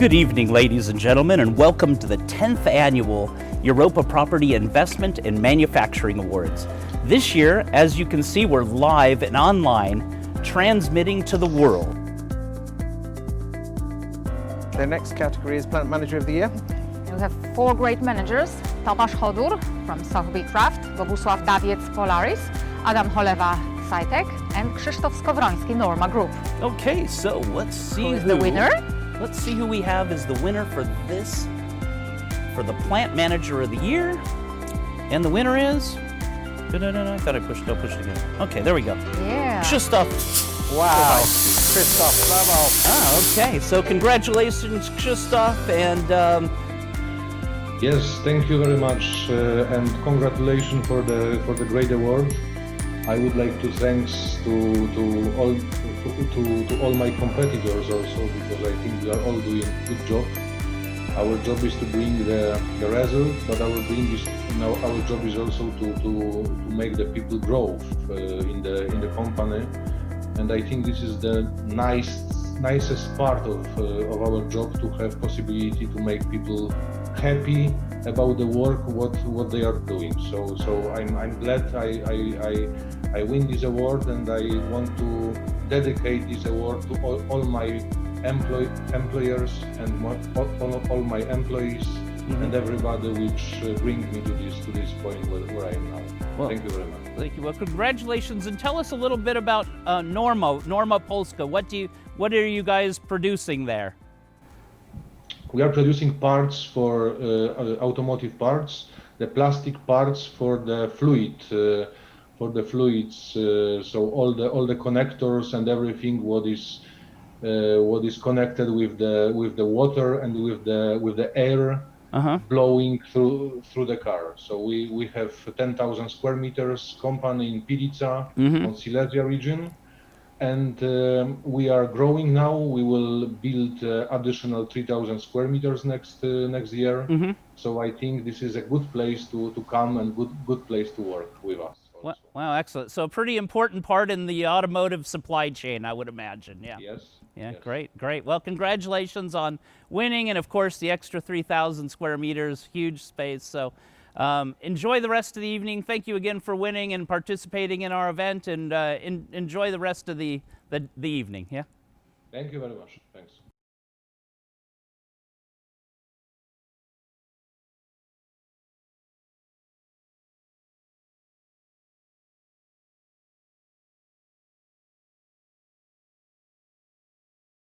Good evening, ladies and gentlemen, and welcome to the 10th annual Europa Property Investment and Manufacturing Awards. This year, as you can see, we're live and online, transmitting to the world. The next category is Plant Manager of the Year. We have four great managers: Tomasz Chodur from Sotheby Craft, Bogusław Dawiec Polaris, Adam Cholewa Sitec, and KRZYSZTOF Skowroński Norma Group. Okay, so let's see Who is the winner? Let's see who we have as the winner for the Plant Manager of the Year. And the winner is... I thought I pushed it again. Okay, there we go. Yeah. KRZYSZTOF. Wow, Krzysztof, bravo. Ah, okay, so congratulations, KRZYSZTOF, and... Yes, thank you very much, and congratulations for the great award. I would like to thanks to all my competitors also, because I think we are all doing a good job. Our job is to bring the result, but our job is also to make the people grow in the company. And I think this is the nicest part of our job, to have possibility to make people happy about the work what they are doing. So I'm glad I win this award, and I want to dedicate this award to all my employers and all my employees, and everybody which brings me to this point where I am now. Well, thank you very much. Thank you. Well, congratulations, and tell us a little bit about Norma Polska. What are you guys producing there? We are producing parts for automotive parts, the plastic parts for the fluids. So all the connectors and everything what is connected with the water and with the air blowing through the car. So we have 10,000 square meters company in Pilica on Silesia region. And we are growing now. We will build additional 3,000 square meters next year. So I think this is a good place to come, and good place to work with us. Wow, excellent. So a pretty important part in the automotive supply chain, I would imagine. Yeah. Yes. Yeah, yes. Great. Well, congratulations on winning, and of course the extra 3,000 square meters, huge space. So enjoy the rest of the evening. Thank you again for winning and participating in our event, and enjoy the rest of the evening. Yeah. Thank you very much. Thanks.